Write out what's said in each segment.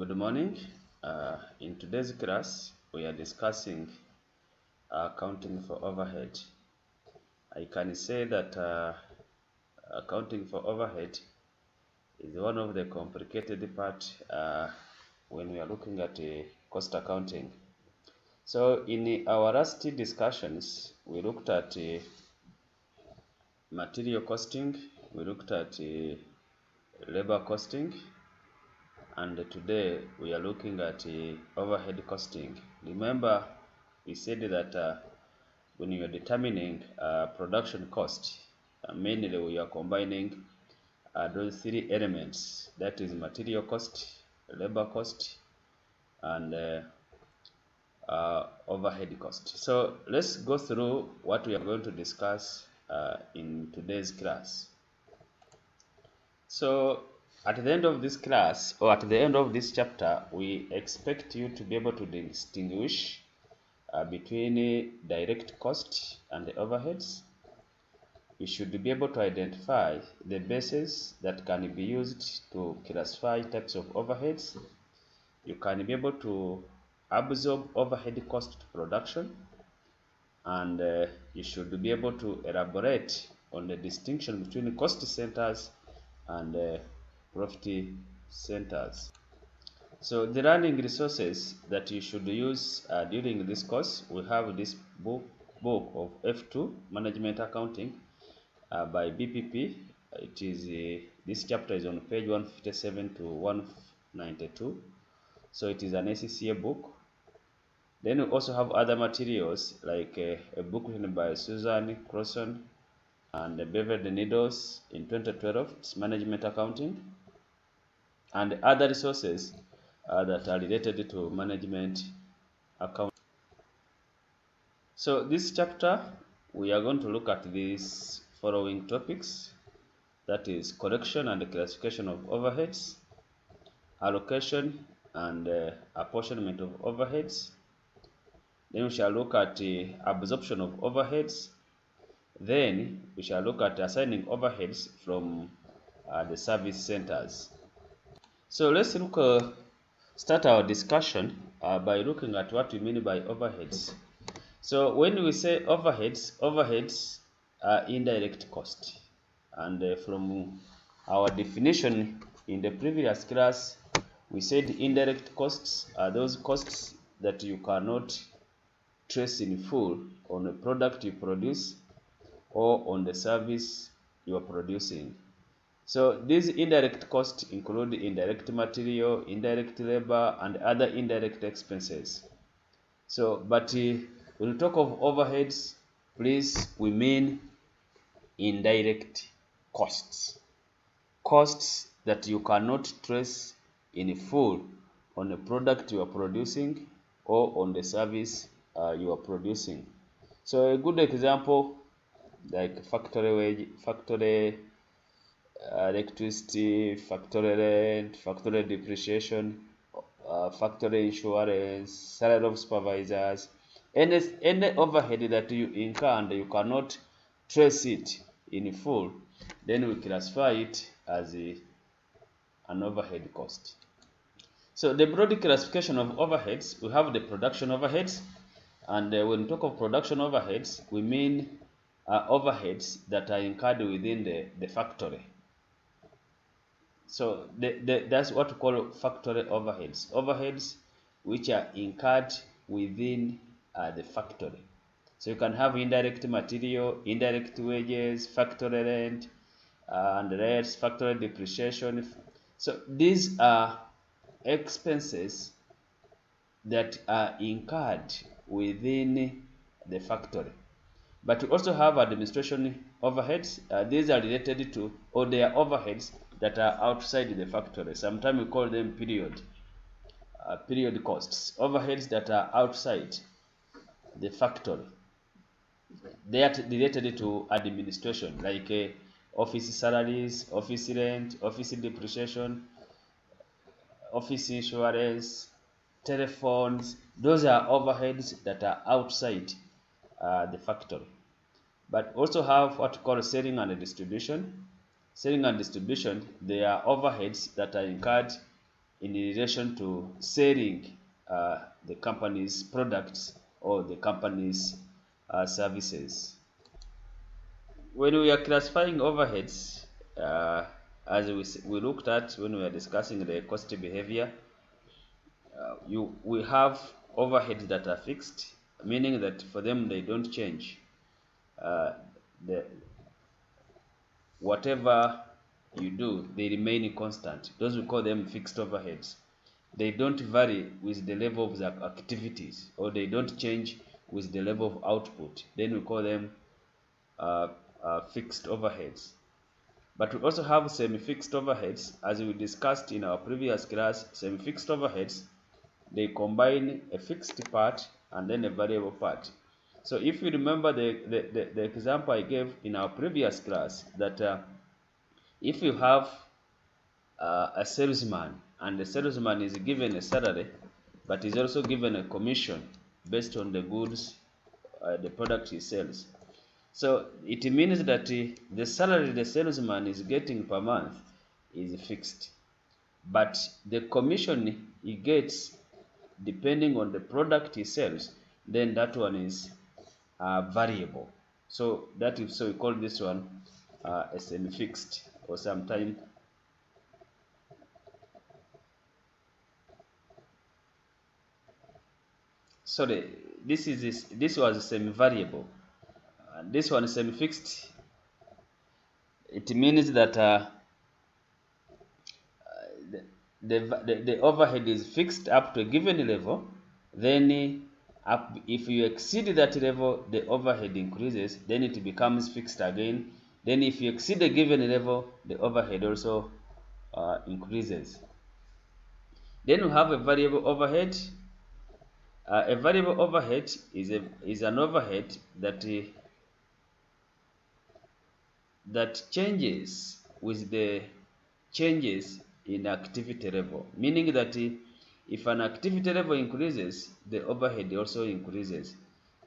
Good morning. In today's class, we are discussing accounting for overhead. I can say that accounting for overhead is one of the complicated part when we are looking at cost accounting. So in our last discussions, we looked at material costing, we looked at labor costing, and today we are looking at overhead costing. Remember, we said that when you are determining production cost, mainly we are combining those three elements, that is material cost, labor cost, and overhead cost. So let's go through what we are going to discuss in today's class. So at the end of this class, or at the end of this chapter, we expect you to be able to distinguish between direct cost and the overheads. You should be able to identify the bases that can be used to classify types of overheads. You can be able to absorb overhead cost to production, and you should be able to elaborate on the distinction between cost centers and profit centers. So the learning resources that you should use during this course, we have this book of F2 Management Accounting by BPP. It is this chapter is on page 157 to 192. So it is an SCCA book. Then we also have other materials like a book written by Susan Crosson and Beverly Needles in 2012, it's Management Accounting, and other resources that are related to management accounting. So this chapter, we are going to look at these following topics, that is collection and classification of overheads, allocation and apportionment of overheads. Then we shall look at absorption of overheads. Then we shall look at assigning overheads from the service centers. So let's start our discussion by looking at what we mean by overheads. So when we say overheads are indirect cost. And from our definition in the previous class, we said indirect costs are those costs that you cannot trace in full on a product you produce or on the service you are producing. So these indirect costs include indirect material, indirect labor, and other indirect expenses. So, but when we talk of overheads, please, we mean indirect costs. Costs that you cannot trace in full on the product you are producing or on the service you are producing. So a good example, like factory wage, factory electricity, factory rent, factory depreciation, factory insurance, salary of supervisors, any overhead that you incur and you cannot trace it in full, then we classify it as an overhead cost. So the broad classification of overheads, we have the production overheads, and when we talk of production overheads, we mean overheads that are incurred within the factory. So that's what we call factory overheads. Overheads which are incurred within the factory. So you can have indirect material, indirect wages, factory rent, and rates, factory depreciation. So these are expenses that are incurred within the factory. But we also have administration overheads. These are related to, or they are overheads that are outside the factory. Sometimes we call them period costs. Overheads that are outside the factory. They are related to administration, like office salaries, office rent, office depreciation, office insurance, telephones. Those are overheads that are outside the factory. But also have what we call selling and distribution. Selling and distribution, they are overheads that are incurred in relation to selling the company's products or the company's services. When we are classifying overheads, as we looked at when we were discussing the cost behavior, we have overheads that are fixed, meaning that for them they don't change. The whatever you do, they remain constant. Those we call them fixed overheads. They don't vary with the level of the activities, or they don't change with the level of output. Then we call them fixed overheads. But we also have semi-fixed overheads. As we discussed in our previous class, semi-fixed overheads, they combine a fixed part and then a variable part. So if you remember the example I gave in our previous class, that if you have a salesman, and the salesman is given a salary, but is also given a commission based on the goods, the product he sells. So it means that the salary the salesman is getting per month is fixed, but the commission he gets depending on the product he sells, then that one is variable. So so we call this one a semi-fixed, or sometimes sorry, this was semi-variable. This one is semi-fixed. It means that the overhead is fixed up to a given level. Then if you exceed that level, the overhead increases. Then it becomes fixed again. Then if you exceed a given level, the overhead also increases. Then we have a variable overhead. A variable overhead is an overhead that changes with the changes in activity level, meaning that if an activity level increases, the overhead also increases.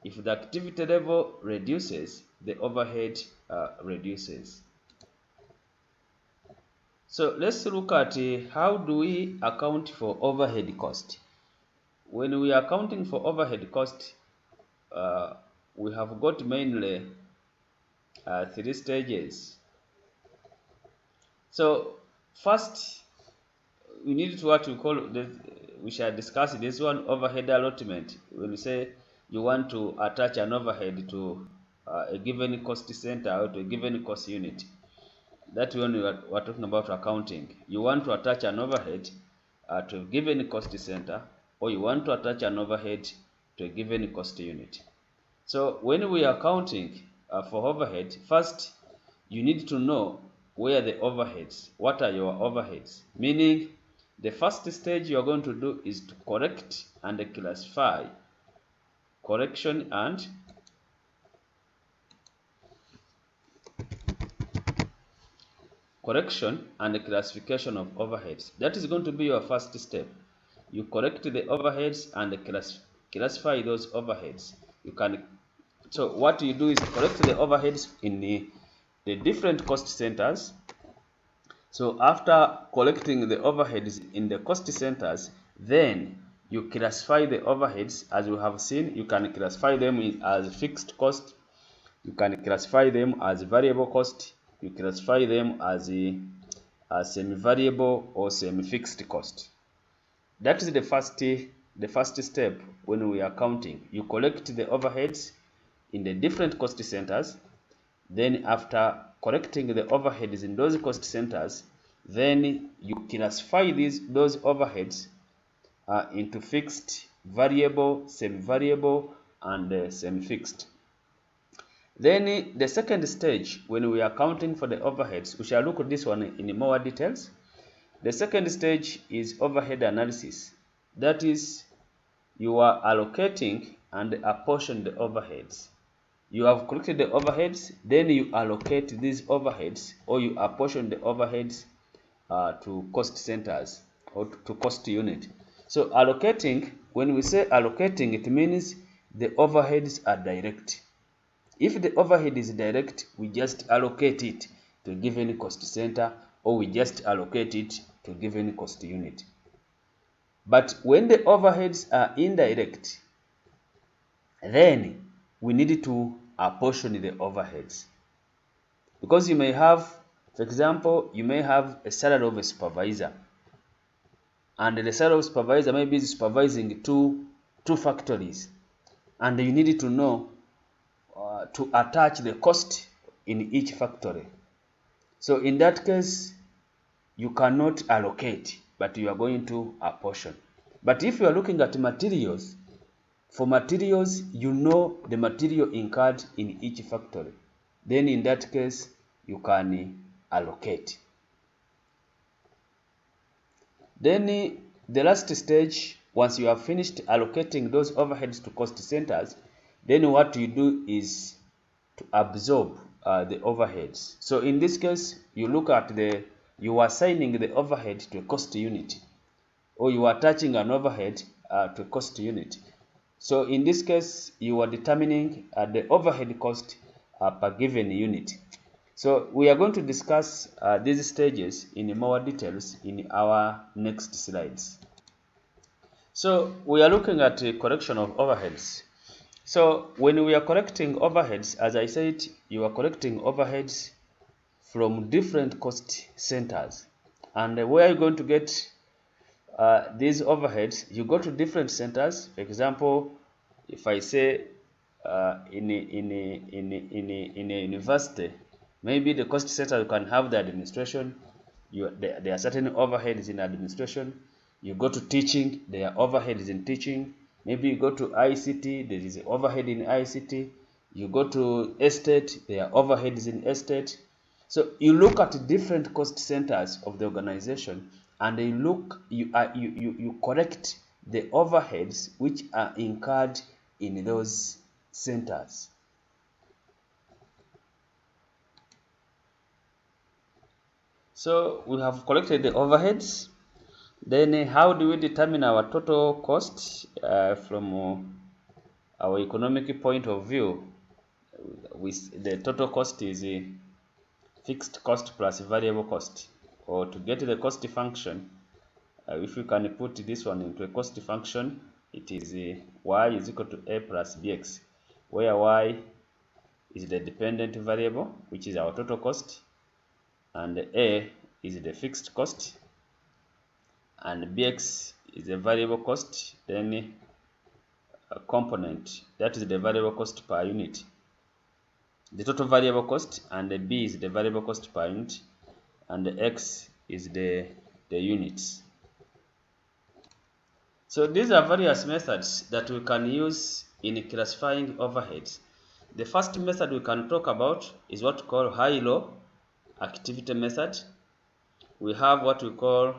If the activity level reduces, the overhead reduces. So let's look at how do we account for overhead cost. When we are accounting for overhead cost, we have got mainly 3 stages. So first, we need to what we call we shall discuss this one, overhead allotment. When you say you want to attach an overhead to a given cost center or to a given cost unit, that's when we're talking about accounting. You want to attach an overhead to a given cost center, or you want to attach an overhead to a given cost unit. So when we are accounting for overhead, first you need to know where the overheads, what are your overheads, meaning the first stage you are going to do is to correct and classify. Correction and classification of overheads. That is going to be your first step. You correct the overheads and classify those overheads. So what you do is correct the overheads in the different cost centers. So after collecting the overheads in the cost centers, then you classify the overheads. As we have seen, you can classify them as fixed cost, you can classify them as variable cost, you classify them as a semi-variable or semi-fixed cost. That is the first step when we are counting. You collect the overheads in the different cost centers. Then after correcting the overheads in those cost centers, then you classify those overheads into fixed, variable, semi-variable, and semi-fixed. Then the second stage, when we are counting for the overheads, we shall look at this one in more details. The second stage is overhead analysis. That is, you are allocating and apportion the overheads. You have collected the overheads, then you allocate these overheads, or you apportion the overheads to cost centers or to cost unit. So allocating, when we say allocating, it means the overheads are direct. If the overhead is direct, we just allocate it to a given cost center, or we just allocate it to a given cost unit. But when the overheads are indirect, then we need to apportion the overheads. Because you may have, for example, you may have a salary of a supervisor, and the salary of supervisor may be supervising two factories, and you need to know to attach the cost in each factory. So in that case, you cannot allocate, but you are going to apportion. But if you are looking at materials, for materials, you know the material incurred in each factory. Then in that case, you can allocate. Then the last stage, once you have finished allocating those overheads to cost centers, then what you do is to absorb the overheads. So in this case, you look at you are assigning the overhead to a cost unit, or you are attaching an overhead to a cost unit. So in this case, you are determining the overhead cost per given unit. So we are going to discuss these stages in more details in our next slides. So we are looking at the correction of overheads. So when we are correcting overheads, as I said, you are correcting overheads from different cost centers. And where are you going to get these overheads? You go to different centers. For example, if I say in a university, maybe the cost center, you can have the administration. There are certain overheads in administration. You go to teaching, there are overheads in teaching. Maybe you go to ICT, there is an overhead in ICT. You go to estate, there are overheads in estate. So you look at different cost centers of the organization, and you correct the overheads which are incurred in those centers. So we have collected the overheads. Then how do we determine our total cost from our economic point of view? The total cost is a fixed cost plus variable cost. Or to get the cost function, if you can put this one into a cost function, it is y is equal to a plus bx, where y is the dependent variable, which is our total cost, and a is the fixed cost, and bx is the variable cost, then a component, that is the variable cost per unit, the total variable cost, and the b is the variable cost per unit, and the x is the units. So these are various methods that we can use in classifying overheads. The first method we can talk about is what we call HighLow activity method. We have what we call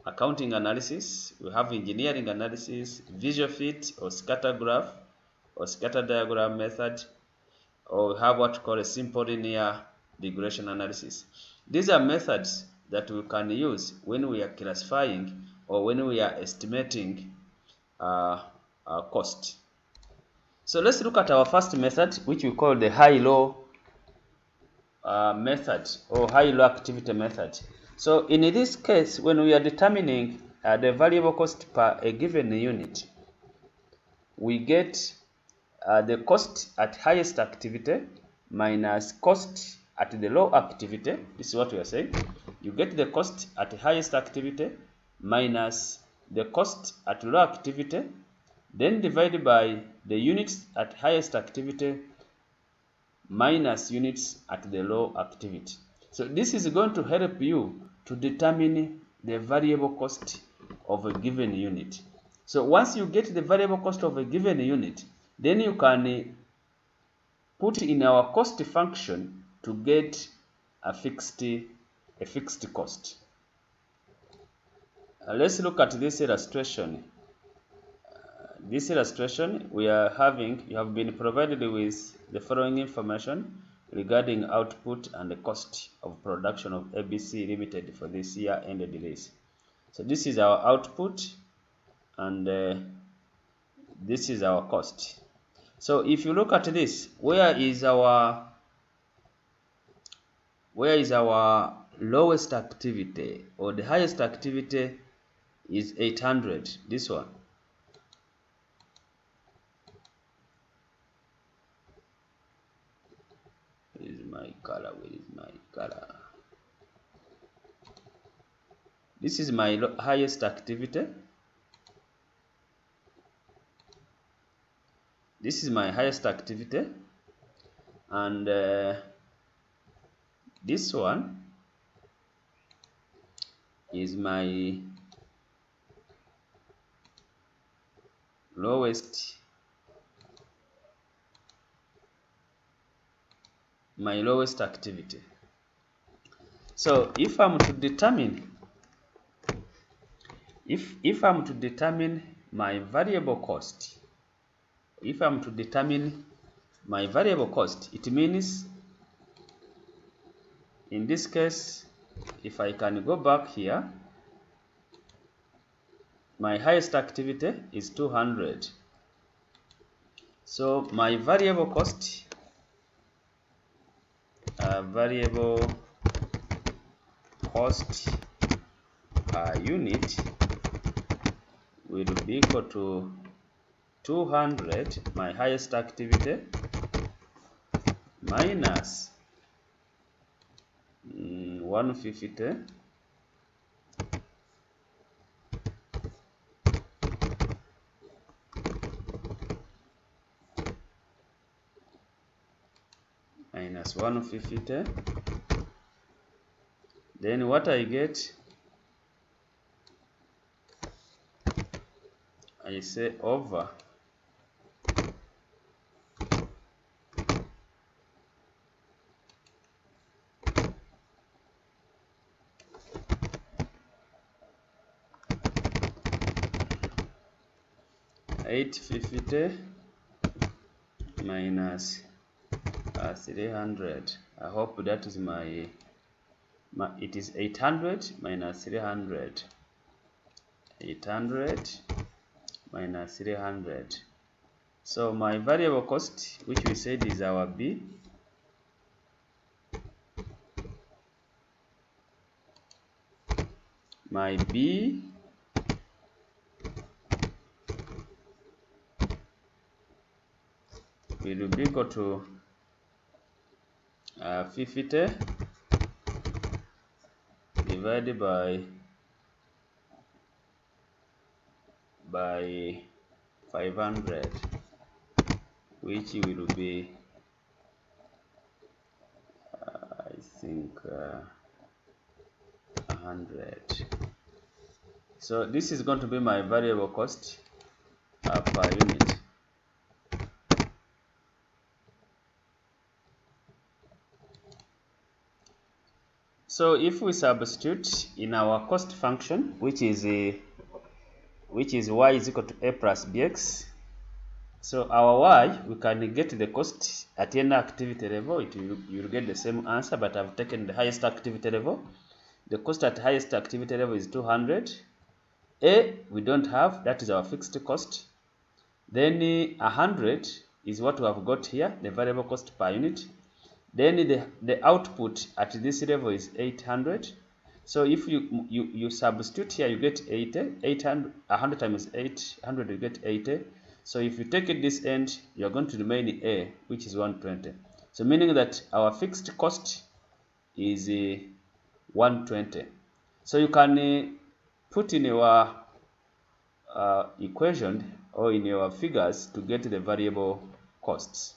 accounting analysis, we have engineering analysis, visual fit or scatter graph or scatter diagram method, or we have what we call a simple linear regression analysis. These are methods that we can use when we are classifying or when we are estimating cost. So let's look at our first method, which we call the HighLow method or HighLow activity method. So in this case, when we are determining the variable cost per a given unit, we get the cost at highest activity minus cost at the low activity. This is what we are saying. You get the cost at highest activity minus the cost at low activity, then divided by the units at highest activity minus units at the low activity. So this is going to help you to determine the variable cost of a given unit. So once you get the variable cost of a given unit, then you can put in our cost function to get a fixed cost. Let's look at this illustration. This illustration we are having, you have been provided with the following information regarding output and the cost of production of ABC Limited for this year ended release. So this is our output and this is our cost. So if you look at this, where is our lowest activity or the highest activity is 800. This one. Where is my color? Where is my color? This is my highest activity. This is my highest activity, and this one is my lowest activity. So if I'm to determine if I'm to determine my variable cost, it means in this case, if I can go back here, my highest activity is 200. So my variable cost per unit will be equal to 200, my highest activity, minus 150 minus 150. Then what I get, I say over 850 minus 300. I hope that is my it is 800 minus 300. 800 minus 300. So my variable cost, which we said is our B, my B will be equal to 50 divided by 500, which will be I think 100. So this is going to be my variable cost per unit. So if we substitute in our cost function, which is y is equal to a plus bx, so our y, we can get the cost at any activity level. You'll get the same answer, but I've taken the highest activity level. The cost at highest activity level is 200. A we don't have, that is our fixed cost. Then 100 is what we have got here, the variable cost per unit. Then the output at this level is 800. So if you substitute here, you get 800 100 times 800, you get 80. So if you take it this end, you are going to remain A, which is 120. So meaning that our fixed cost is 120. So you can put in your equation or in your figures to get the variable costs.